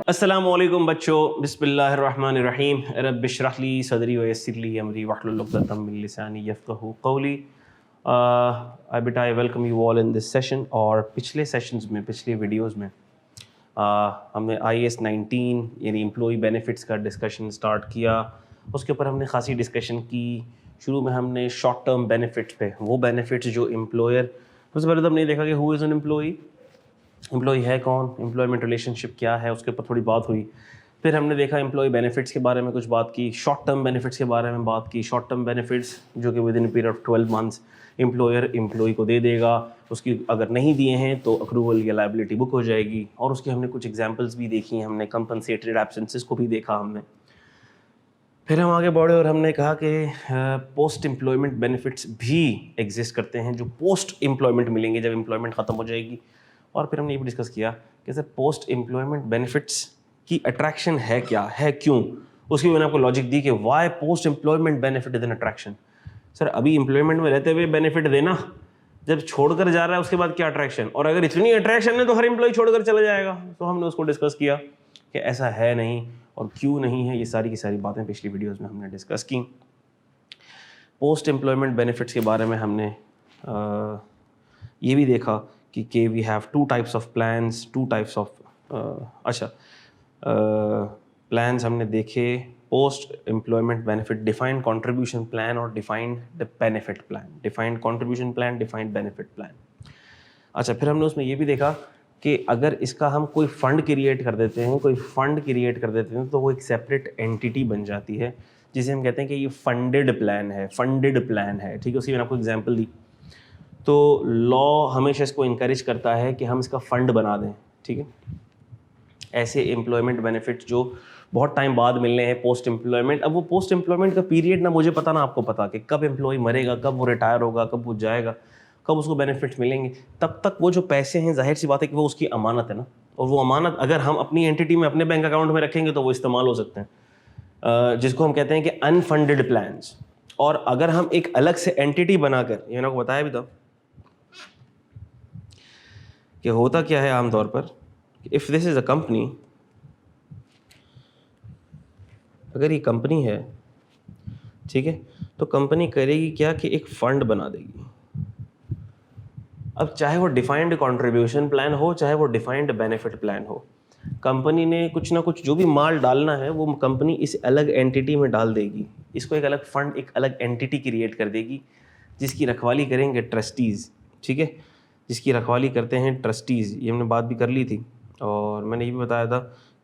अस्सलामुअलैकुम बच्चों, बिस्मिल्लाहिर्रहमानिर्रहीम। रब्बि इश्रह ली सदरी व यस्सिर ली अमरी वहलुल उक़दतम मिन लिसानी यफ़क़हू क़ौली। बेटा I welcome you all in this session. और पिछले सेशंस में, पिछले वीडियोस में हमने IAS 19 यानी एम्प्लॉई बेनिफिट्स का डिस्कशन स्टार्ट किया। उसके ऊपर हमने खासी डिस्कशन की। शुरू में हमने शॉर्ट टर्म बेनिफिट्स पे, वो बेनिफिट्स जो एम्प्लॉयर, सबसे पहले तो हमने देखा कि who is an employee, employee है कौन, एम्प्लॉयमेंट रिलेशनशिप क्या है, उसके ऊपर थोड़ी बात हुई। फिर हमने देखा एम्प्लॉय बेनिफिट्स के बारे में कुछ बात की, शॉर्ट टर्म बेनिफिट्स के बारे में बात की। शॉर्ट टर्म बेनिफिट्स जो कि with in period of 12 months employer employee को दे देगा, उसकी अगर नहीं दिए हैं तो अक्रूवल या लायबिलिटी बुक हो जाएगी। और उसकी हमने कुछ एग्जांपल्स भी देखी हैं, हमने कंपनसेटेड एब्सेंसेस को भी देखा हमने। फिर हम आगे बढ़े और हमने कहा कि पोस्ट एम्प्लॉयमेंट बेनिफिट्स भी एग्जिस्ट करते हैं, जो पोस्ट एम्प्लॉयमेंट मिलेंगे जब एम्प्लॉयमेंट ख़त्म हो जाएगी। और फिर हमने ये भी डिस्कस किया कि सर पोस्ट एम्प्लॉयमेंट बेनिफिट्स की अट्रैक्शन है क्या, है क्यों। उसकी मैंने आपको लॉजिक दी कि why post employment benefit is an attraction. Sir अभी एम्प्लॉयमेंट में रहते हुए बेनिफिट देना, जब छोड़कर जा रहा है उसके बाद क्या अट्रैक्शन, और अगर इतनी अट्रैक्शन है तो हर एम्प्लॉय छोड़कर चला जाएगा। तो हमने उसको डिस्कस किया कि ऐसा है नहीं और क्यों नहीं है। ये सारी की सारी बातें पिछली वीडियोज़ में हमने डिस्कस की। पोस्ट एम्प्लॉयमेंट बेनिफिट्स के बारे में हमने ये भी देखा कि we have two types of plans, two types of plans हमने देखे। Post employment benefit defined contribution plan और defined benefit plan, defined contribution plan, defined benefit plan. अच्छा, फिर हमने उसमें ये भी देखा कि अगर इसका हम कोई फंड क्रिएट कर देते हैं, तो वो एक सेपरेट एंटिटी बन जाती है, जिसे हम कहते हैं कि ये फंडेड प्लान है, ठीक है। उसकी मैंने आपको एग्जांपल दी। तो लॉ हमेशा इसको इनकरेज करता है कि हम इसका फ़ंड बना दें, ठीक है। ऐसे एम्प्लॉयमेंट बेनिफिट्स जो बहुत टाइम बाद मिलने हैं पोस्ट एम्प्लॉयमेंट। अब वो पोस्ट एम्प्लॉयमेंट का पीरियड ना मुझे पता ना आपको पता कि कब एम्प्लॉय मरेगा, कब वो रिटायर होगा, कब वो जाएगा, कब उसको बेनिफिट्स मिलेंगे। तब तक वो जो पैसे हैं, जाहिर सी बात है कि वो उसकी अमानत है ना, और वो अमानत अगर हम अपनी एंटिटी में, अपने बैंक अकाउंट में रखेंगे तो वो इस्तेमाल हो सकते हैं, जिसको हम कहते हैं कि अनफंडेड प्लान्स। और अगर हम एक अलग से एंटिटी बनाकर, ये मैंने आपको बताया भी था कि होता क्या है आमतौर पर, if this is a company, अगर ये कंपनी है, ठीक है, तो कंपनी करेगी क्या कि एक फ़ंड बना देगी। अब चाहे वो डिफाइंड कंट्रीब्यूशन प्लान हो, चाहे वो डिफाइंड बेनिफिट प्लान हो, कंपनी ने कुछ ना कुछ जो भी माल डालना है वो कंपनी इस अलग एंटिटी में डाल देगी। इसको एक अलग फंड, एक अलग एंटिटी क्रिएट कर देगी, जिसकी रखवाली करेंगे ट्रस्टीज़, ठीक है, जिसकी रखवाली करते हैं ट्रस्टीज़। ये हमने बात भी कर ली थी, और मैंने ये भी बताया था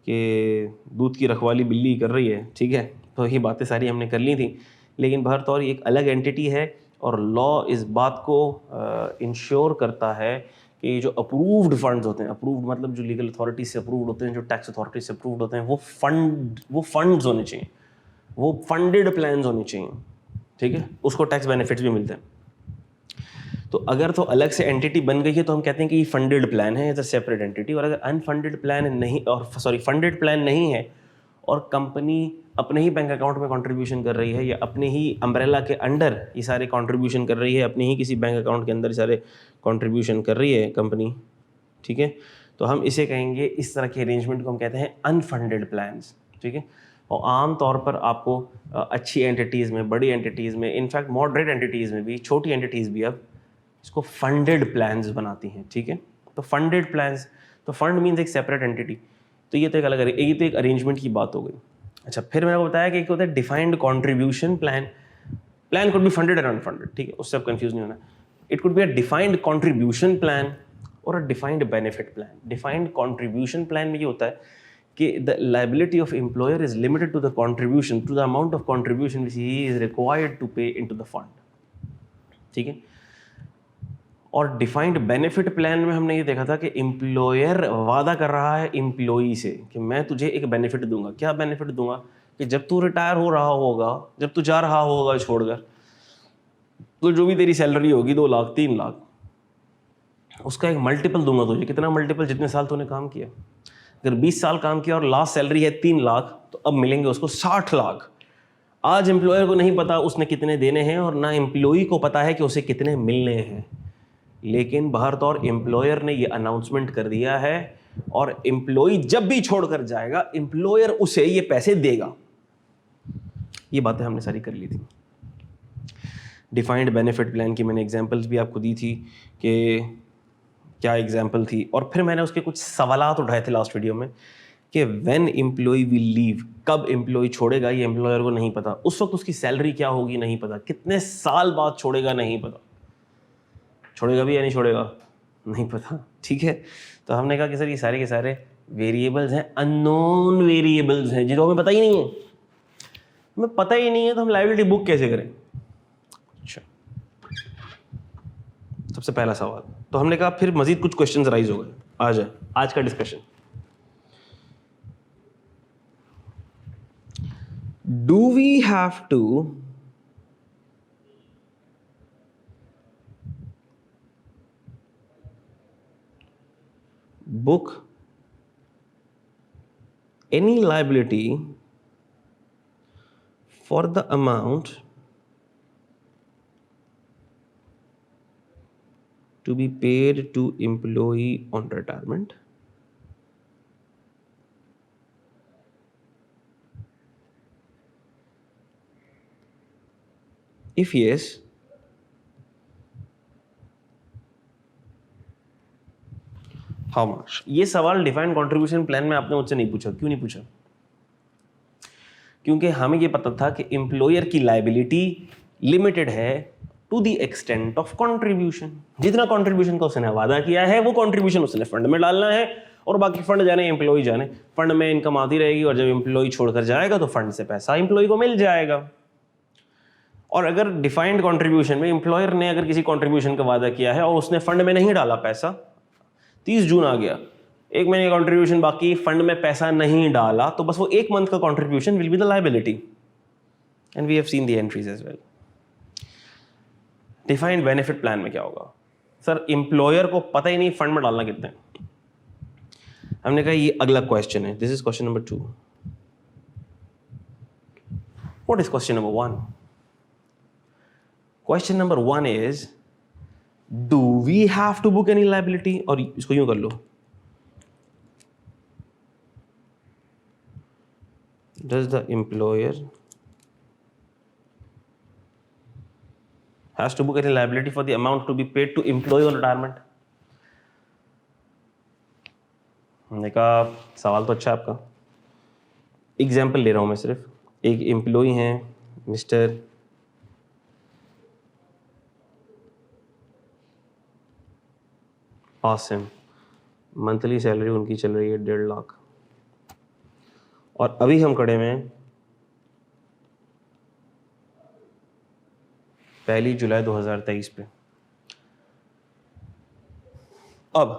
कि दूध की रखवाली बिल्ली कर रही है, ठीक है। तो ये बातें सारी हमने कर ली थी, लेकिन बहरतौर एक अलग एंटिटी है। और लॉ इस बात को इंश्योर करता है कि जो अप्रूव्ड फंड्स होते हैं, अप्रूव्ड मतलब जो लीगल अथॉरिटी से अप्रूव्ड होते हैं, जो टैक्स अथॉरिटी से अप्रूव्ड होते हैं, वो फंड्स होने चाहिए, वो फंडेड प्लान्स होने चाहिए, ठीक है। उसको टैक्स बेनिफिट्स भी मिलते हैं। तो अगर तो अलग से एंटिटी बन गई है तो हम कहते हैं कि ये फंडेड प्लान है, इज अ सेपरेट एंटिटी। और अगर अनफंडेड प्लान नहीं, और फंडेड प्लान नहीं है, और कंपनी अपने ही बैंक अकाउंट में कंट्रीब्यूशन कर रही है, या अपने ही अम्ब्रेला के अंडर ये सारे कंट्रीब्यूशन कर रही है, अपने ही किसी बैंक अकाउंट के अंदर सारे कंट्रीब्यूशन कर रही है कंपनी, ठीक है, तो हम इसे कहेंगे, इस तरह के अरेंजमेंट को हम कहते हैं अनफंडेड प्लान्स, ठीक है। और आम तौर पर आपको अच्छी एंटिटीज़ में, बड़ी एंटिटीज़ में, इनफैक्ट मॉडरेट एंटिटीज़ में भी, छोटी एंटिटीज़ भी अब इसको फंडेड प्लान्स बनाती हैं, ठीक है। तो फंडेड प्लान्स, तो फंड मीन्स एक सेपरेट एंटिटी। तो ये तो एक अलग, ये तो एक अरेंजमेंट की बात हो गई। अच्छा, फिर मैंने बताया कि एक होता है defined contribution plan. Plan could be funded और अनफंडेड, ठीक है, उससे आप कंफ्यूज नहीं होना। It could be a defined contribution plan और a defined benefit plan. Defined contribution plan में ये होता है कि the liability of employer is limited to the contribution, to the amount of contribution which he is required to pay into the fund, ठीक है। और defined benefit plan में हमने ये देखा था कि एम्प्लॉयर वादा कर रहा है एम्प्लॉई से कि मैं तुझे एक बेनिफिट दूंगा। क्या बेनिफिट दूंगा? कि जब तू रिटायर हो रहा होगा, जब तू जा रहा होगा छोड़कर, तो जो भी तेरी सैलरी होगी 2 लाख 3 लाख, उसका एक मल्टीपल दूंगा तुझे। कितना मल्टीपल? जितने साल तूने काम किया। अगर 20 साल काम किया और लास्ट सैलरी है 3 लाख, तो अब मिलेंगे उसको 60 लाख। आज एम्प्लॉयर को नहीं पता उसने कितने देने हैं, और ना एम्प्लॉई को पता है कि उसे कितने मिलने हैं, लेकिन बहरतौर एम्प्लॉयर ने ये अनाउंसमेंट कर दिया है और एम्प्लॉय जब भी छोड़कर जाएगा एम्प्लॉयर उसे ये पैसे देगा। ये बातें हमने सारी कर ली थी। डिफाइंड बेनिफिट प्लान की मैंने एग्जांपल्स भी आपको दी थी कि क्या एग्जांपल थी, और फिर मैंने उसके कुछ सवालात उठाए थे लास्ट वीडियो में कि व्हेन एम्प्लॉय विल लीव, कब एम्प्लॉय छोड़ेगा ये एम्प्लॉयर को नहीं पता, उस वक्त उसकी सैलरी क्या होगी नहीं पता, कितने साल बाद छोड़ेगा नहीं पता, छोड़ेगा भी या नहीं छोड़ेगा नहीं पता, ठीक है। तो हमने कहा कि सर ये सारे के सारे वेरिएबल्स हैं, अननोन वेरिएबल्स हैं जिनको हमें पता ही नहीं है। हमें पता ही नहीं है तो हम लायबिलिटी बुक कैसे करें। अच्छा, सबसे पहला सवाल तो हमने कहा फिर मजीद कुछ क्वेश्चंस राइज हो गए। आ जाए आज का discussion. Do we have to book any liability for the amount to be paid to employee on retirement? If yes, how much? ये सवाल डिफाइंड कंट्रीब्यूशन प्लान में आपने मुझसे नहीं पूछा। क्यों नहीं पूछा? क्योंकि हमें ये पता था कि एम्प्लॉयर की लायबिलिटी लिमिटेड है to the extent of contribution. जितना कंट्रीब्यूशन का उसने वादा किया है वो कंट्रीब्यूशन उसने फंड में डालना है, और बाकी फंड जाने एम्प्लॉय जाने। फंड में इनकम आती रहेगी और जब एम्प्लॉय छोड़कर जाएगा तो फंड से पैसा एम्प्लॉय को मिल जाएगा। और अगर डिफाइंड कंट्रीब्यूशन में एम्प्लॉयर ने अगर किसी कंट्रीब्यूशन का वादा किया है और उसने फंड में नहीं डाला पैसा, 30 जून आ गया, एक महीने का कंट्रीब्यूशन बाकी, फंड में पैसा नहीं डाला, तो बस वो एक मंथ का contribution will be the liability, and we have seen the entries as well. Defined benefit plan में क्या होगा? सर एम्प्लॉयर को पता ही नहीं फंड में डालना कितने। हमने कहा ये अगला क्वेश्चन है। This is question number 2। What is question number 1? Question number 1 is do we have to book any liability, और इसको यूं कर लो, does the employer has to book any liability for the amount to be paid to employee on retirement? हमने कहा सवाल तो अच्छा है आपका। एग्जाम्पल ले रहा हूं मैं सिर्फ। एक एम्प्लॉय हैं मिस्टर आसिम, मंथली सैलरी उनकी चल रही है 1.5 लाख, और अभी हम खड़े में 1 जुलाई 2023 पे। अब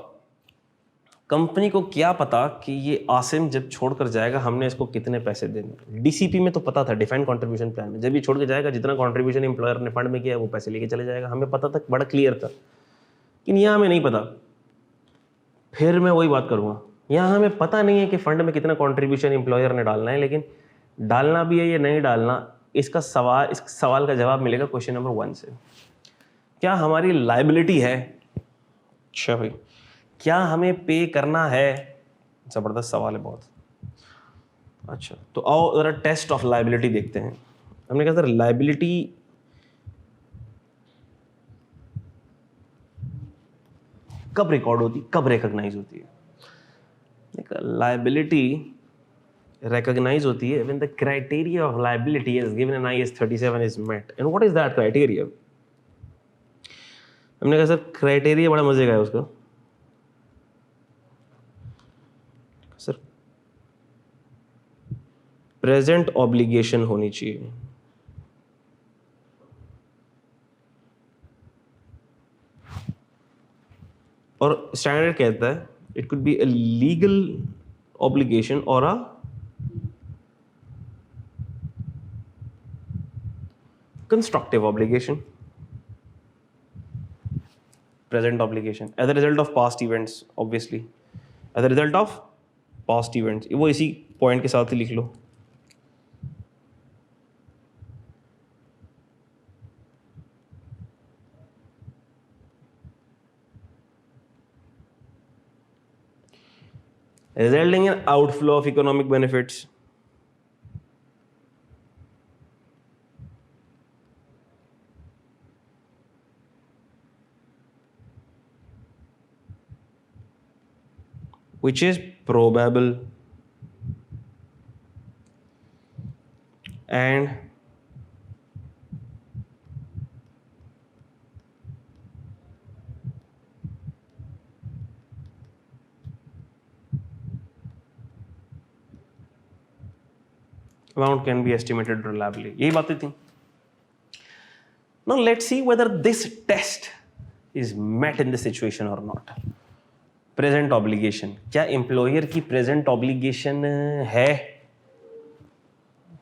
कंपनी को क्या पता कि ये आसिम जब छोड़कर जाएगा हमने इसको कितने पैसे देने। डीसीपी में तो पता था, डिफाइंड कंट्रीब्यूशन प्लान में, जब ये छोड़ के जाएगा जितना कंट्रीब्यूशन एम्प्लॉयर ने फंड में किया है वो पैसे लेके चले जाएगा। हमें पता था, बड़ा क्लियर था। लेकिन यहाँ हमें नहीं पता। फिर मैं वही बात करूँगा, यहाँ हमें पता नहीं है कि फंड में कितना कंट्रीब्यूशन एम्प्लॉयर ने डालना है, लेकिन डालना भी है या नहीं डालना, इस सवाल का जवाब मिलेगा क्वेश्चन नंबर 1 से। क्या हमारी लायबिलिटी है? अच्छा भाई, क्या हमें पे करना है? जबरदस्त सवाल है बहुत। अच्छा, तो आओ जरा टेस्ट ऑफ लायबिलिटी देखते हैं। हमने कहा सर लायबिलिटी कब रिकॉर्ड होती, कब रिकॉग्नाइज होती है? लायबिलिटी recognize होती है when the criteria of liability as given in IAS 37 is met. And what is that criteria? हमने कहा सर क्राइटेरिया बड़ा मजे का है उसका। सर प्रेजेंट ऑब्लिगेशन होनी चाहिए, और स्टैंडर्ड कहता है it could be a legal obligation और अ constructive obligation. Present obligation as a result of past events, obviously as a result of past events। वो इसी पॉइंट के साथ ही लिख लो। Resulting in outflow of economic benefits, which is probable and amount can be estimated reliably. यही बातें थी. Now let's see whether this test is met in this situation or not. Present obligation, क्या employer की present obligation है?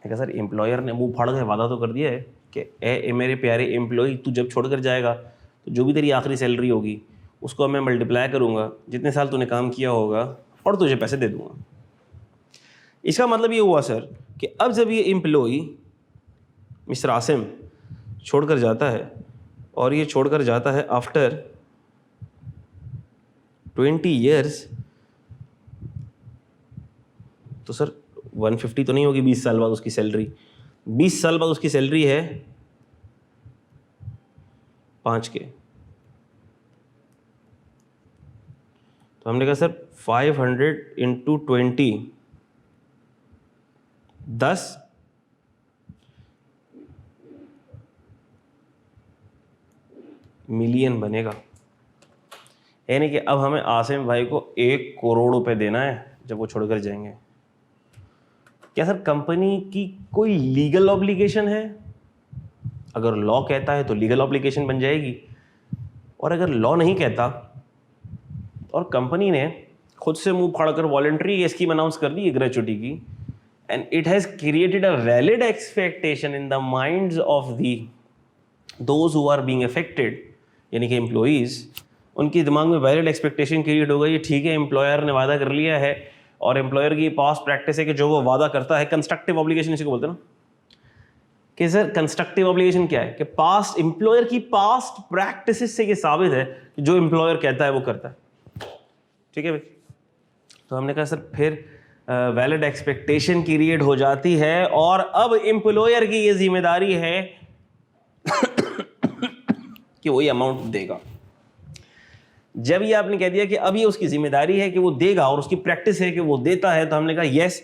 Sir employer ने मुंह फाड़ के वादा तो कर दिया है कि ए मेरे प्यारे एम्प्लॉय, तू जब छोड़कर जाएगा तो जो भी तेरी आखिरी सैलरी होगी उसको मैं मल्टीप्लाई करूंगा जितने साल तूने काम किया होगा और तुझे पैसे दे दूंगा. इसका मतलब ये हुआ सर कि अब जब ये एम्प्लॉय मिस्टर आसिम छोड़कर जाता है और ये छोड़कर जाता है आफ्टर 20 years, तो सर 150 तो नहीं होगी 20 साल बाद उसकी सैलरी. 20 साल बाद उसकी सैलरी है 5K. तो हमने कहा सर 500 इंटू 20 10 मिलियन बनेगा. यानी कि अब हमें आसिम भाई को 1 करोड़ रुपए देना है जब वो छोड़कर जाएंगे. क्या सर कंपनी की कोई लीगल ऑब्लिगेशन है? अगर लॉ कहता है तो लीगल ऑब्लिगेशन बन जाएगी, और अगर लॉ नहीं कहता और कंपनी ने खुद से मुंह फाड़कर वॉलंटरी स्कीम अनाउंस कर दी है ग्रेचुइटी की, and it has created a valid expectation in the minds of the those who are being affected, यानी कि एम्प्लॉइज, उनके दिमाग में वैलिड एक्सपेक्टेशन क्रिएट हो गई, ठीक है एम्प्लॉयर ने वादा कर लिया है और एम्प्लॉयर की पास्ट प्रैक्टिस है कि जो वो वादा करता है, कंस्ट्रक्टिव ऑब्लिगेशन इसी को बोलते हैं ना, कि सर कंस्ट्रक्टिव ऑब्लिगेशन क्या है कि पास्ट एम्प्लॉयर की पास्ट प्रैक्टिसेस से ये साबित है कि जो एम्प्लॉयर कहता है वो करता है. ठीक है भाई. तो हमने कहा सर फिर वैलिड एक्सपेक्टेशन क्रिएट हो जाती है और अब एम्प्लॉयर की ये जिम्मेदारी है कि वही अमाउंट देगा. जब ये आपने कह दिया कि अब ये उसकी जिम्मेदारी है कि वो देगा और उसकी प्रैक्टिस है कि वो देता है, तो हमने कहा yes,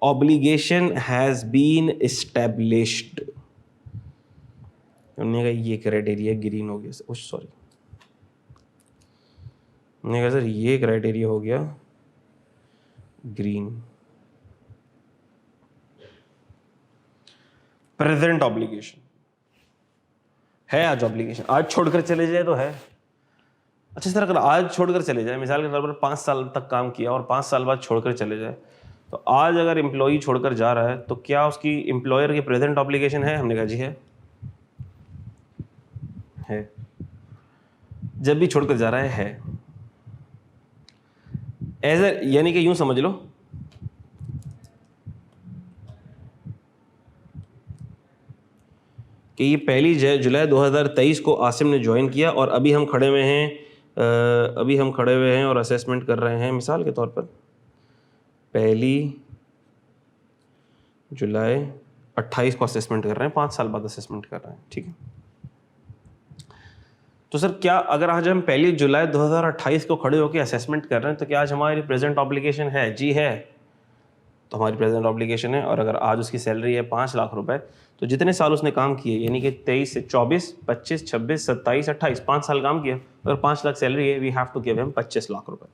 obligation has been established. हमने कहा ये क्राइटेरिया ग्रीन हो गया सर, सॉरी, हमने कहा सर ये क्राइटेरिया हो गया ग्रीन. प्रेजेंट ऑब्लिगेशन है, आज ऑब्लिगेशन आज छोड़कर चले जाए तो है. अच्छा सर अगर आज छोड़कर चले जाए, मिसाल के तौर पर 5 साल तक काम किया और 5 साल बाद छोड़कर चले जाए, तो आज अगर एम्प्लॉई छोड़कर जा रहा है तो क्या उसकी एम्प्लॉयर की प्रेजेंट ऑब्लिगेशन है? हमने कहा जी है. जब भी छोड़कर जा रहा है एज ए, यानी कि यूं समझ लो कि ये 1 जुलाई 2023 को आसिम ने ज्वाइन किया और अभी हम खड़े हुए हैं और असेसमेंट कर रहे हैं. मिसाल के तौर पर 1 जुलाई 28 को असेसमेंट कर रहे हैं, 5 साल बाद असेसमेंट कर रहे हैं. ठीक है. तो सर क्या अगर आज हम 1 जुलाई 2028 को खड़े होकर असेसमेंट कर रहे हैं तो क्या आज हमारी प्रेजेंट ऑब्लिगेशन है? जी है. तो हमारी प्रेजेंट ऑब्लिगेशन है. और अगर आज उसकी सैलरी है 5 लाख रुपए, तो जितने साल उसने काम किए, यानी कि 23 से 24, 25, 26, 27, 28, 5 साल काम किया, अगर 5 लाख सैलरी है, we have to give him 25 lakh रुपए.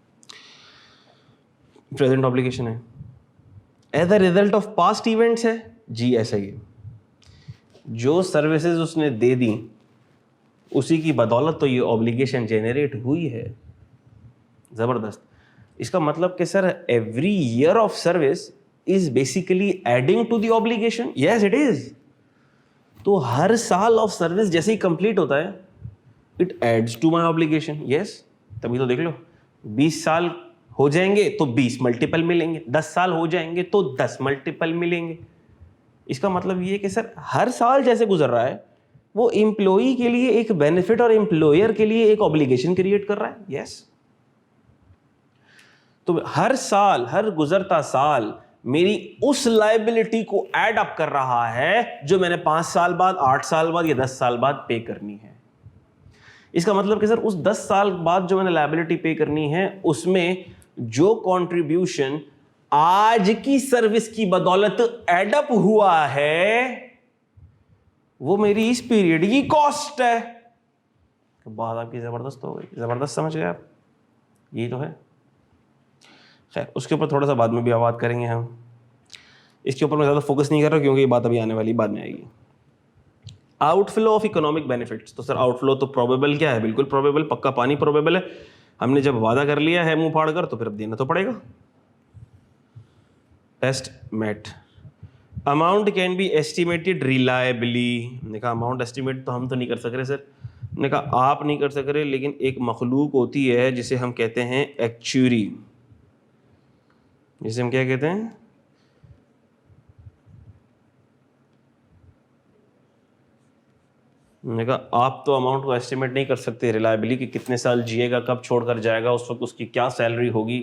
प्रेजेंट ऑब्लिगेशन है. As a result of past events है? जी ऐसा ही है. जो सर्विसेज उसने दे दी उसी की बदौलत तो ये ऑब्लिगेशन जेनरेट हुई है. जबरदस्त. इसका मतलब कि sir every year of service is basically adding to the obligation. Yes it is. तो हर साल ऑफ सर्विस जैसे ही कंप्लीट होता है it adds to my obligation. Yes. तभी तो देख लो 20 साल हो जाएंगे तो 20 मल्टीपल मिलेंगे, 10 साल हो जाएंगे तो 10 मल्टीपल मिलेंगे. इसका मतलब ये है कि सर हर साल जैसे गुजर रहा है वो एम्प्लॉई के लिए एक बेनिफिट और एम्प्लॉयर के लिए एक ऑब्लिगेशन क्रिएट कर रहा है. यस. तो हर साल, हर गुजरता साल मेरी उस लायबिलिटी को ऐड अप कर रहा है जो मैंने 5 साल बाद, 8 साल बाद या 10 साल बाद पे करनी है। इसका मतलब कि सर उस 10 साल बाद जो मैंने लायबिलिटी पे करनी है उसमें जो कंट्रीब्यूशन आज की सर्विस की बदौलत एड अप हुआ है वो मेरी इस पीरियड की कॉस्ट है। तो बात आपकी जबरदस्त हो गई, जबरदस्त समझ गए आप, यही तो है। खैर उसके ऊपर थोड़ा सा बाद में भी बात करेंगे हम, इसके ऊपर मैं ज़्यादा फोकस नहीं कर रहा क्योंकि ये बात अभी आने वाली बाद में आएगी। आउटफ्लो ऑफ इकोनॉमिक बेनिफिट्स, तो सर आउटफ्लो तो प्रोबेबल क्या है, बिल्कुल प्रोबेबल, पक्का पानी प्रोबेबल है। हमने जब वादा कर लिया है मुंह फाड़ कर तो फिर अब देना तो पड़ेगा। Test met amount can be estimated reliably. मैंने कहा अमाउंट एस्टिमेट तो हम तो नहीं कर सक रहे सर। मैंने कहा आप नहीं कर सक रहे, लेकिन एक मखलूक होती है जिसे हम कहते हैं एक्चुरी, जिसे हम क्या कहते हैं, मैंने कहा आप तो अमाउंट को एस्टिमेट नहीं कर सकते रिलायबली कि कितने साल जिएगा, कब छोड़कर जाएगा, उस वक्त उसकी क्या सैलरी होगी,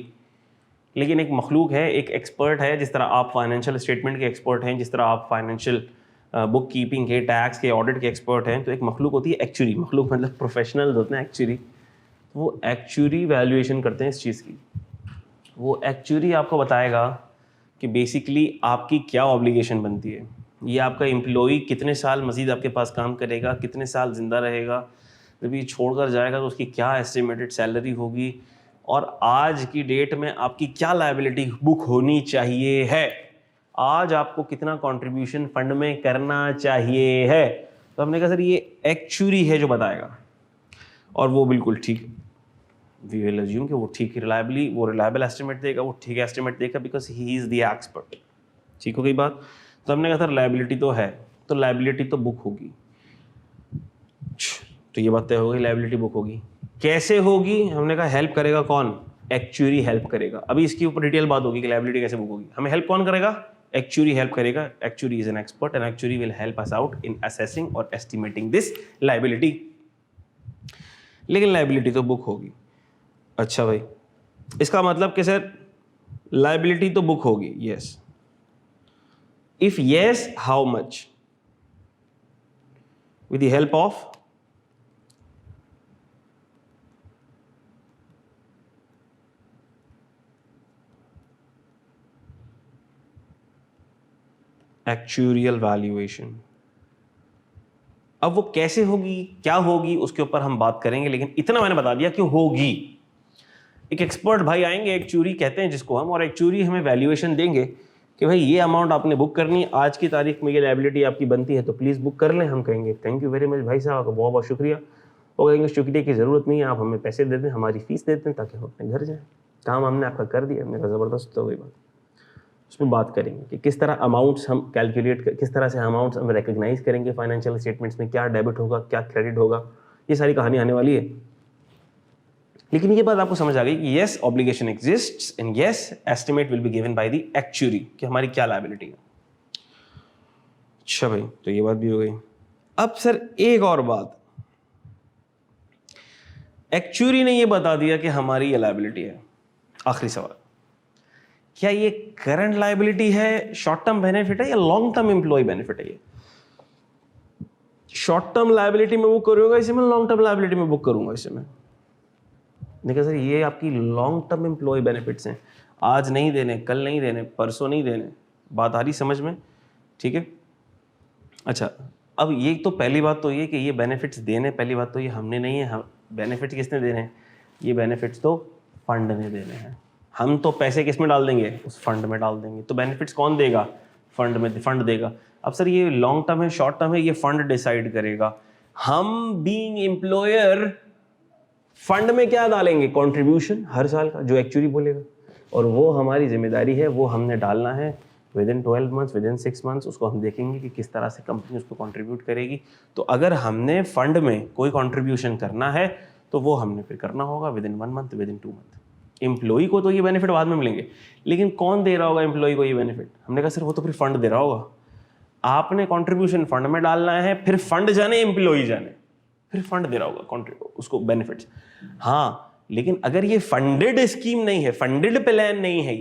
लेकिन एक मखलूक है, एक एक्सपर्ट है। जिस तरह आप फाइनेंशियल स्टेटमेंट के एक्सपर्ट हैं, जिस तरह आप फाइनेंशियल बुक कीपिंग के, टैक्स के, ऑडिट के एक्सपर्ट हैं, तो एक मखलूक होती है एक्चुरी। मखलूक मतलब प्रोफेशनल होते हैं एक्चुरी, वो एक्चुरी वैल्यूएशन करते हैं इस चीज़ की। वो एक्चुरी आपको बताएगा कि बेसिकली आपकी क्या ऑब्लिगेशन बनती है, ये आपका एम्प्लॉई कितने साल मज़ीद आपके पास काम करेगा, कितने साल ज़िंदा रहेगा, जब ये छोड़कर जाएगा तो उसकी क्या एस्टिमेटेड सैलरी होगी, और आज की डेट में आपकी क्या लायबिलिटी बुक होनी चाहिए है, आज आपको कितना कंट्रीब्यूशन फंड में करना चाहिए है। तो हमने कहा सर ये एक्चुरी है जो बताएगा, और वो बिल्कुल ठीक, वी विल अज्यूम कि वो ठीक रिलायबली, वो रिलायबल एस्टिमेट देगा, वो ठीक एस्टिमेट देगा, because he is the expert. ठीक हो गई बात। तो हमने कहा सर लायबिलिटी तो है, तो लायबिलिटी तो बुक होगी। तो ये बात तय हो गई, लायबिलिटी बुक होगी। कैसे होगी, हमने कहा हेल्प करेगा कौन, एक्चुरी हेल्प करेगा। अभी इसके ऊपर डिटेल बात होगी कि लायबिलिटी कैसे बुक होगी। हमें हेल्प कौन करेगा, एक्चुरी हेल्प करेगा। Actuary is an expert and actuary will help us out in assessing और एस्टिमेटिंग दिस लायबिलिटी। लेकिन लायबिलिटी तो बुक होगी। अच्छा भाई, इसका मतलब कि सर लायबिलिटी तो बुक होगी, yes. If yes, how much? With the help of actuarial valuation. अब वो कैसे होगी, क्या होगी, उसके ऊपर हम बात करेंगे, लेकिन इतना मैंने बता दिया कि होगी। एक एक्सपर्ट भाई आएंगे, एक्चुरी कहते हैं जिसको हम, और एक्चुरी हमें वैल्यूएशन देंगे कि भाई ये अमाउंट आपने बुक करनी है, आज की तारीख में ये लायबिलिटी आपकी बनती है, तो प्लीज़ बुक कर लें। हम कहेंगे थैंक यू वेरी मच भाई साहब, आपका बहुत बहुत शुक्रिया। वो कहेंगे शुक्रिया की ज़रूरत नहीं है, आप हमें पैसे दे दें, हमारी फीस दे दें ताकि हम अपने घर जाएँ, काम हमने आपका कर दिया। मेरा ज़बरदस्त हो गई बात। उसमें बात करेंगे कि किस तरह अमाउंट्स हम कैलकुलेट कर, किस तरह से अमाउंट्स हम रिकग्नाइज करेंगे फाइनेंशियल स्टेटमेंट्स में, क्या डेबिट होगा, क्या क्रेडिट होगा, ये सारी कहानी आने वाली है। लेकिन ये बात आपको समझ आ गई कि yes obligation exists and yes estimate will be given by the actuary कि हमारी क्या लायबिलिटी है। अच्छा भाई, तो ये बात भी हो गई। अब सर एक और बात, एक्चुरी ने ये बता दिया कि हमारी ये लायबिलिटी है। आखिरी सवाल, क्या ये करंट लायबिलिटी है, शॉर्ट टर्म बेनिफिट है, या लॉन्ग टर्म एम्प्लॉय बेनिफिट है? ये शॉर्ट टर्म लायबिलिटी में बुक करूंगा इसे मैं, लॉन्ग टर्म लायबिलिटी में बुक करूंगा इसे मैं। देखिए सर ये आपकी लॉन्ग टर्म एम्प्लॉय बेनिफिट्स हैं, आज नहीं देने, कल नहीं देने, परसों नहीं देने। बात आ रही समझ में? ठीक है। अच्छा, अब ये तो पहली बात तो ये कि ये बेनिफिट्स देने, पहली बात तो ये हमने नहीं है, हम बेनिफिट्स किसने देने हैं? ये बेनिफिट्स तो फंड ने देने हैं। हम तो पैसे किस में डाल देंगे? उस फंड में डाल देंगे। तो बेनिफिट्स कौन देगा? फंड में, फंड देगा। अब सर ये लॉन्ग टर्म है, शॉर्ट टर्म है, ये फंड डिसाइड करेगा। हम बीइंग एम्प्लॉयर फंड में क्या डालेंगे? कंट्रीब्यूशन हर साल का, जो एक्चुअली बोलेगा, और वो हमारी जिम्मेदारी है, वो हमने डालना है with in 12 months, with in 6 months. उसको हम देखेंगे कि किस तरह से कंपनी उसको कंट्रीब्यूट करेगी। तो अगर हमने फंड में कोई कंट्रीब्यूशन करना है तो वो हमने फिर करना होगा with in 1 month, with in 2 month. Employee को तो ये बेनिफिट बाद में मिलेंगे, लेकिन कौन दे रहा होगा एम्प्लॉई को ये बेनिफिट? हमने कहा सर वो तो फिर फंड दे रहा होगा। आपने कंट्रीब्यूशन फंड में डालना है, फिर फंड जाने, एम्प्लॉई जाने, फिर फंड दे रहा होगा उसको बेनिफिट्स। हाँ, लेकिन अगर ये फंडेड स्कीम नहीं है, फंडेड प्लान नहीं है,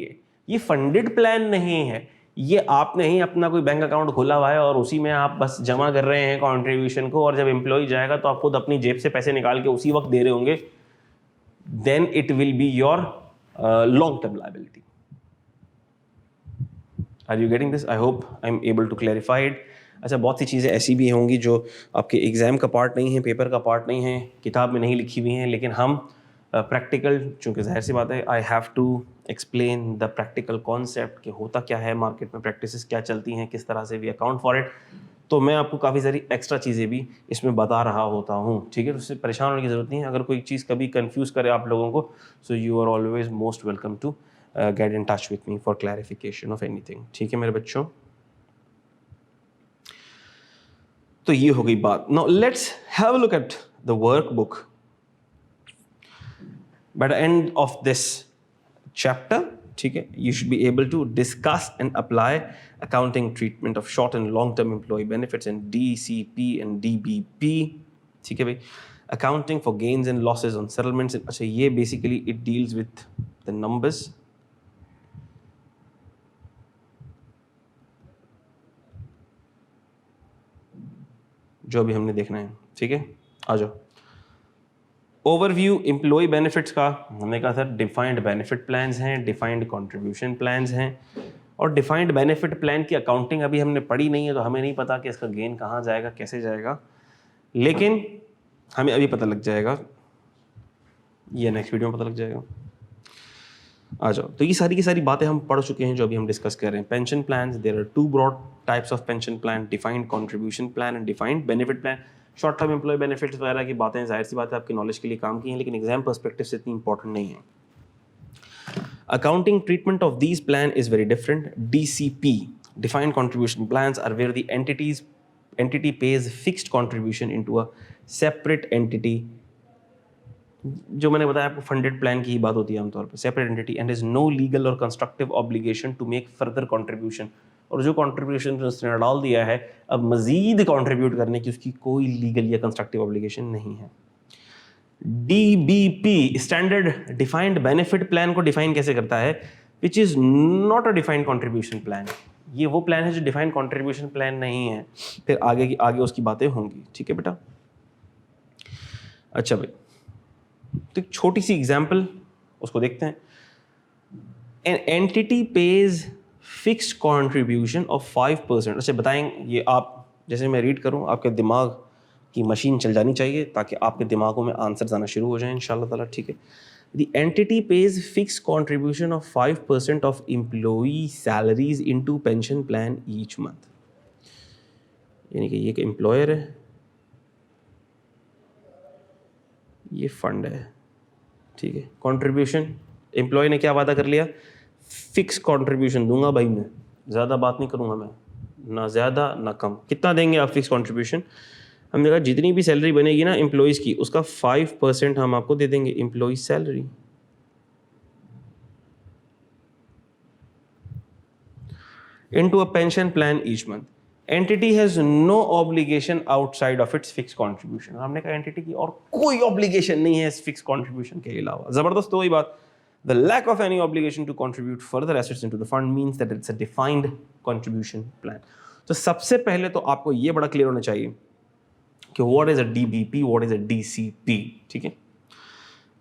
ये फंडेड प्लान नहीं है, ये आपने ही अपना कोई बैंक अकाउंट खोला हुआ है और उसी में आप बस जमा कर रहे हैं कंट्रीब्यूशन को, और जब एम्प्लॉय जाएगा तो आप खुद अपनी जेब से पैसे निकाल के उसी वक्त दे रहे होंगे, then it will be your long term liability. Are you getting this? I hope I am able to clarify it. अच्छा, बहुत सी चीज़ें ऐसी भी होंगी जो आपके एग्जाम का पार्ट नहीं है, पेपर का पार्ट नहीं है, किताब में नहीं लिखी हुई हैं, लेकिन हम प्रैक्टिकल, चूँकि जाहिर सी बात है, I have to explain the practical concept कि होता क्या है मार्केट में, प्रैक्टिसेस क्या चलती हैं, किस तरह से वी अकाउंट फॉर इट। तो मैं आपको काफ़ी सारी एक्स्ट्रा चीज़ें भी इसमें बता रहा होता हूँ, ठीक है? तो उससे परेशान होने की ज़रूरत नहीं है। अगर कोई चीज़ कभी कंफ्यूज करे आप लोगों को, so you are always most welcome to get in touch with me for clarification of anything, ठीक है मेरे बच्चों? तो ये हो गई बात। Now let's have a look at the workbook. By the end of this chapter, ठीक है, you should be able to discuss and apply accounting treatment of short and long-term employee benefits in DCP and DBP, ठीक है भाई। Accounting for gains and losses on settlements, अच्छा ये basically it deals with the numbers। जो भी हमने देखना है, ठीक है, आ जाओ। ओवरव्यू एम्प्लॉय बेनिफिट्स का हमने कहा सर डिफाइंड बेनिफिट प्लान्स हैं, डिफाइंड कंट्रीब्यूशन प्लान्स हैं, और डिफाइंड बेनिफिट प्लान की अकाउंटिंग अभी हमने पढ़ी नहीं है, तो हमें नहीं पता कि इसका गेन कहाँ जाएगा, कैसे जाएगा, लेकिन हमें अभी पता लग जाएगा, ये नेक्स्ट वीडियो में पता लग जाएगा। आ जाओ। तो ये सारी की सारी बातें हम पढ़ चुके हैं जो अभी हम डिस्कस कर रहे हैं। Pension plans, there are two broad types of pension plan, defined contribution plan and defined benefit plan. Short term employee benefits वगैरह की बातें जाहिर सी बात है आपकी नॉलेज के लिए काम की हैं, लेकिन एग्जाम पर्सपेक्टिव से इतनी इंपॉर्टेंट नहीं है। Accounting treatment of these plan is very different. DCP, defined contribution plans, are where the entity pays fixed contribution into a separate entity। जो मैंने बताया आपको फंडेड प्लान की ही बात होती है आमतौर पर, separate entity, and is no legal और constructive obligation to make further contribution. और जो कंट्रीब्यूशन उसने डाल दिया है, अब मजीद कंट्रीब्यूट करने की उसकी कोई लीगल या कंस्ट्रक्टिव ऑब्लिगेशन नहीं है। DBP, standard defined benefit plan को डिफाइन कैसे करता है? Which is not a defined contribution plan. ये वो प्लान है जो डिफाइंड कंट्रीब्यूशन प्लान नहीं है। फिर आगे उसकी बातें होंगी, ठीक है बेटा। अच्छा भाई, तो एक छोटी सी एग्जाम्पल उसको देखते हैं। An entity page fixed contribution of 5%। अच्छा बताएं, ये आप जैसे मैं रीड करूं, आपके दिमाग की मशीन चल जानी चाहिए ताकि आपके दिमागों में आंसर आना शुरू हो जाए इंशाल्लाह ताला, ठीक है। The entity page fixed contribution of 5% of employee salaries into pension plan each month. यानी कि ये एक एम्प्लॉयर है, ये फंड है, ठीक है। कंट्रीब्यूशन, एम्प्लॉय ने क्या वादा कर लिया? फिक्स कंट्रीब्यूशन दूंगा भाई, मैं ज़्यादा बात नहीं करूंगा, मैं ना ज़्यादा ना कम। कितना देंगे आप फिक्स कंट्रीब्यूशन? हमने कहा जितनी भी सैलरी बनेगी ना एम्प्लॉयज़ की, उसका 5% हम आपको दे देंगे employee salary. Into a pension plan each month. Entity has no obligation outside of its fix contribution. हमने कहा एंटिटी की और कोई ऑब्लिगेशन नहीं है इस फिक्स कंट्रीब्यूशन के अलावा। जबरदस्त वही बात। The lack of any obligation to contribute further assets into the fund means that it's a defined contribution plan। तो सबसे पहले तो आपको ये बड़ा क्लियर होना चाहिए कि what is a DBP, what is a DCP, ठीक है।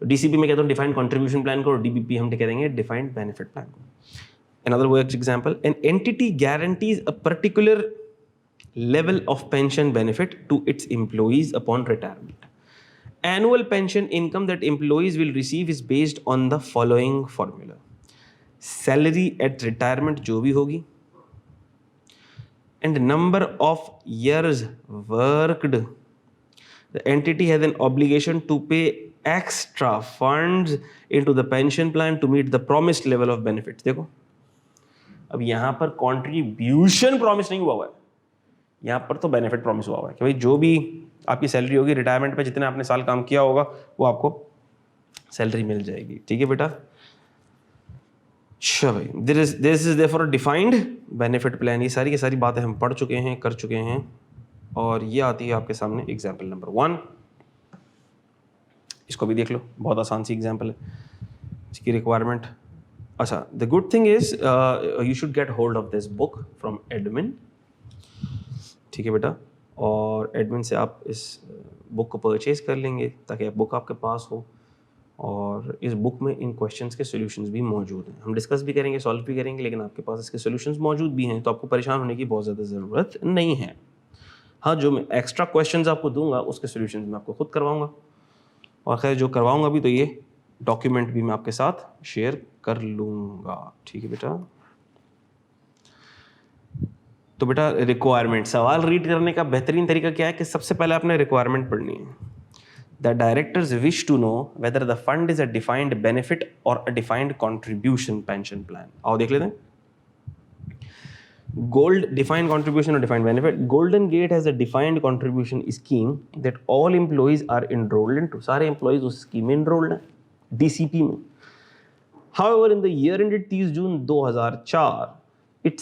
DCP में कहता हूँ डिफाइंड कंट्रीब्यूशन प्लान को, और DBP हम कह देंगे डिफाइंड बेनिफिट प्लान को। Another work example, an entity guarantees a particular level of pension benefit to its employees upon retirement। Annual pension income that employees will receive is based on the following formula: salary at retirement जो भी होगी, and number of years worked। The entity has an obligation to pay extra funds into the pension plan to meet the promised level of benefits। देखो अब यहाँ पर contribution promise नहीं हुआ है, यहाँ पर तो बेनिफिट प्रॉमिस हुआ है कि भाई जो भी आपकी सैलरी होगी रिटायरमेंट पे, जितने आपने साल काम किया होगा वो आपको सैलरी मिल जाएगी, ठीक है बेटा। अच्छा भाई, this is therefore a defined benefit plan. ये सारी की सारी बातें हम पढ़ चुके हैं, कर चुके हैं, और ये आती है आपके सामने एग्जाम्पल नंबर 1। इसको भी देख लो, बहुत आसान सी एग्जाम्पल है इसकी रिक्वायरमेंट। अच्छा, the good thing is you should get hold of this book from admin, ठीक है बेटा, और एडमिन से आप इस बुक को परचेज कर लेंगे ताकि बुक आपके पास हो, और इस बुक में इन क्वेश्चंस के सॉल्यूशंस भी मौजूद हैं। हम डिस्कस भी करेंगे, सॉल्व भी करेंगे, लेकिन आपके पास इसके सॉल्यूशंस मौजूद भी हैं, तो आपको परेशान होने की बहुत ज़्यादा ज़रूरत नहीं है। हाँ, जो मैं एक्स्ट्रा क्वेश्चंस आपको दूंगा उसके सॉल्यूशंस मैं आपको खुद करवाऊंगा, और खैर जो करवाऊंगा भी तो ये डॉक्यूमेंट भी मैं आपके साथ शेयर कर लूँगा, ठीक है बेटा। तो बेटा रिक्वायरमेंट, सवाल रीड करने का बेहतरीन तरीका क्या है कि सबसे पहले आपने रिक्वायरमेंट पढ़नी है। The directors wish to know whether the fund is a defined benefit और a defined contribution pension plan. आओ देख लेते हैं। Gold defined contribution or defined benefit. Golden Gate has a defined contribution scheme that all employees are enrolled into. सारे employees उस scheme में enrolled हैं, DCP में. However, in the year ended 30 June 2004, it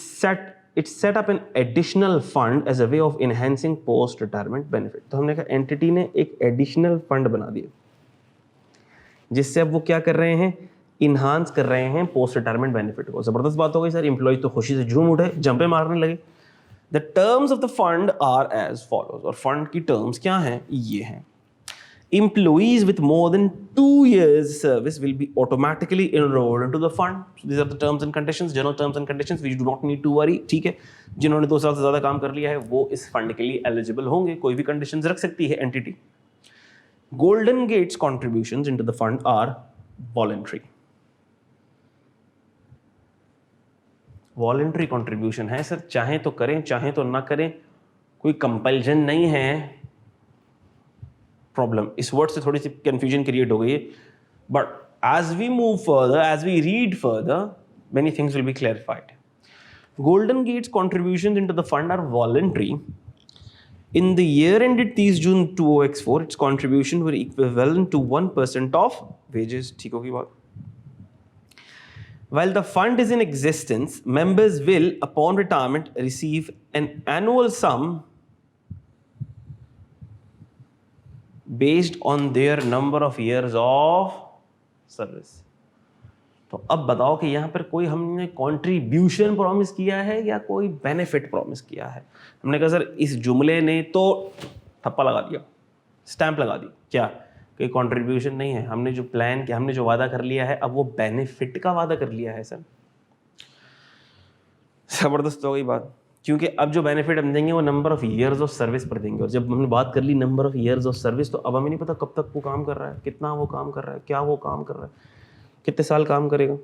set up an additional fund as a way of enhancing post retirement benefit. तो हमने कहा entity ने एक additional fund बना दिया, जिससे अब वो क्या कर रहे हैं, इन्हांस कर रहे हैं पोस्ट रिटायरमेंट बेनिफिट को। जबरदस्त बात हो गई सर, एम्प्लॉय तो खुशी से झूम उठे, जंपे मारने लगे। The terms of the fund are as follows, और फंड की टर्म्स क्या हैं, ये हैं। Employees with more than 2 years service will be automatically enrolled into the fund. So these are the terms and conditions, general terms and conditions which you do not need to worry, ठीक है। जिन्होंने 2 साल से ज़्यादा काम कर लिया है वो इस फंड के लिए एलिजिबल होंगे, कोई भी कंडीशंस रख सकती है entity. Golden Gate's contributions into the fund are voluntary. Voluntary contribution है सर, चाहे तो करें चाहे तो ना करें, कोई कंपल्जन नहीं है। प्रॉब्लम इस वर्ड से थोड़ी सी कंफ्यूजन क्रिएट हो गई है, but as we move further, as we read further, many things will be clarified. Golden gates contribution into the fund are voluntary. In the year ended 30 June 2004, its contribution were equivalent to 1% of wages. ठीक होगी बात। While the fund is in existence, members will, upon retirement, receive an annual sum based on their number of years of service. तो अब बताओ कि यहाँ पर कोई हमने कंट्रीब्यूशन प्रॉमिस किया है या कोई बेनिफिट प्रॉमिस किया है? हमने कहा सर इस जुमले ने तो ठप्पा लगा दिया, स्टैंप लगा दी, क्या कोई कंट्रीब्यूशन नहीं है। हमने जो प्लान किया, हमने जो वादा कर लिया है, अब वो बेनिफिट का वादा कर लिया है सर। जबरदस्त हो गई बात, क्योंकि अब जो बेनिफिट हम देंगे वो number of years of service पर देंगे, और जब हमने बात कर ली number of years of service, तो अब हमें नहीं पता कब तक वो काम कर रहा है, कितना वो काम कर रहा है, क्या वो काम कर रहा है, कितने साल काम करेगा।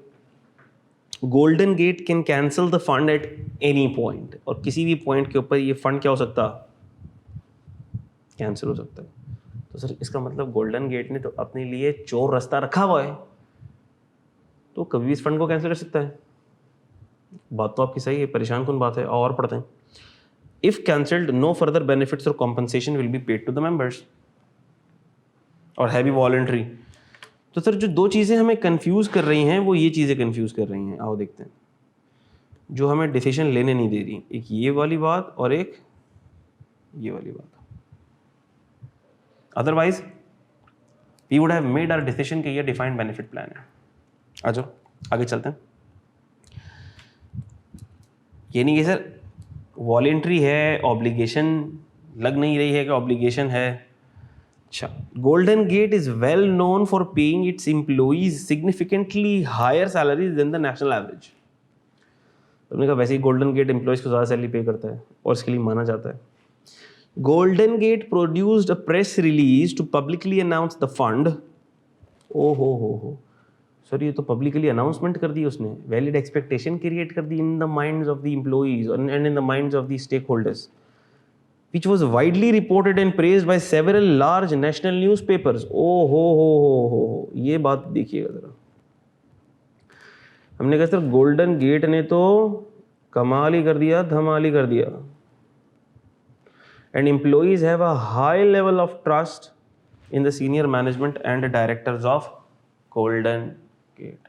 Golden get can cancel the fund at any point, और किसी भी पॉइंट के ऊपर ये फंड क्या हो सकता, कैंसिल हो सकता है। तो सर इसका मतलब गोल्डन गेट ने तो अपने लिए चोर रास्ता रखा हुआ है, तो कभी भी इस फंड को कैंसिल कर सकता है। बात तो आपकी सही है, परेशान कौन बात है। और पढ़ते हैं, if cancelled no further benefits और compensation will be paid to the members, और है भी वॉलंटरी। तो सर जो दो चीज़ें हमें कंफ्यूज कर रही हैं वो ये चीज़ें कंफ्यूज कर रही हैं, आओ देखते हैं, जो हमें डिसीजन लेने नहीं दे रही। एक ये वाली बात और एक ये वाली बात। Otherwise we would have made our decision कि ये डिफाइंड बेनिफिट प्लान है। आ जाओ आगे चलते हैं। ये नहीं कि सर वॉलेंट्री है, ऑब्लिगेशन लग नहीं रही है कि ऑब्लिगेशन है। अच्छा, golden gate is well known for paying its employees significantly higher salaries than the national average. तुमने कहा वैसे ही गोल्डन गेट एम्प्लॉइज को ज़्यादा सैलरी पे करता है और इसके लिए माना जाता है। Golden Gate produced a press release to publicly announce the fund. ओ हो सर, ये तो पब्लिकली अनाउंसमेंट कर दी उसने, वैलिड एक्सपेक्टेशन क्रिएट कर दी in the minds of the employees and in the minds of the stakeholders, which was widely reported and praised by several large national newspapers. ओ हो, ये बात देखिएगा जरा। हमने कहा सर गोल्डन गेट ने तो कमाल ही कर दिया, धमाल ही कर दिया। And employees have a high level of trust in the senior management and directors of Golden Gate.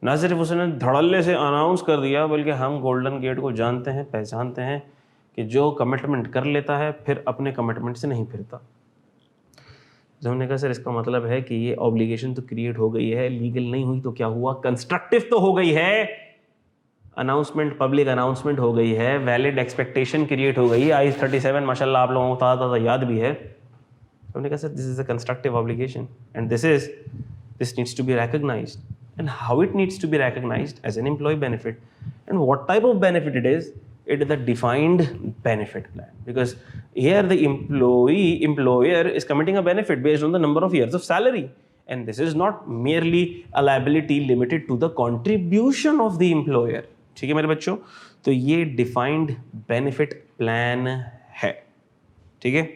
ना सिर्फ उसने धड़ल्ले से अनाउंस कर दिया, बल्कि हम गोल्डन गेट को जानते हैं, पहचानते हैं कि जो कमिटमेंट कर लेता है फिर अपने कमिटमेंट से नहीं फिरता। तो हमने कहा सर इसका मतलब है कि ये ऑब्लिगेशन तो क्रिएट हो गई है, लीगल नहीं हुई तो क्या हुआ, कंस्ट्रक्टिव तो हो गई है, अनाउंसमेंट, पब्लिक अनाउंसमेंट हो गई है, वैलिड एक्सपेक्टेशन क्रिएट हो गई है। I-37 माशाल्लाह आप लोगों को था याद भी है। हमने कहा sir this is a constructive obligation and this needs to be recognized, and how it needs to be recognized as an employee benefit, and what type of benefit it is the defined benefit plan, because here the employer is committing a benefit based on the number of years of salary, and this is not merely a liability limited to the contribution of the employer। ठीक है मेरे बच्चों, तो ये defined benefit plan है। ठीक है,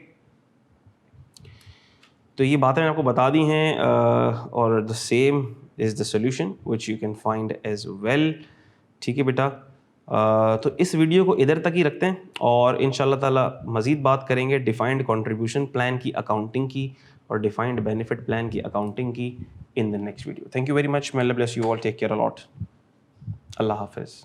तो ये बातें मैंने आपको बता दी हैं, और the same is the solution which you can find as well. ठीक है बेटा, तो इस वीडियो को इधर तक ही रखते हैं और इंशाल्लाह ताला मज़ीद बात करेंगे डिफाइंड कंट्रीब्यूशन प्लान की अकाउंटिंग की और डिफाइंड बेनिफिट प्लान की अकाउंटिंग की in the next video. Thank you very much, may Allah bless you all, take care a lot, अल्लाह हाफिज़।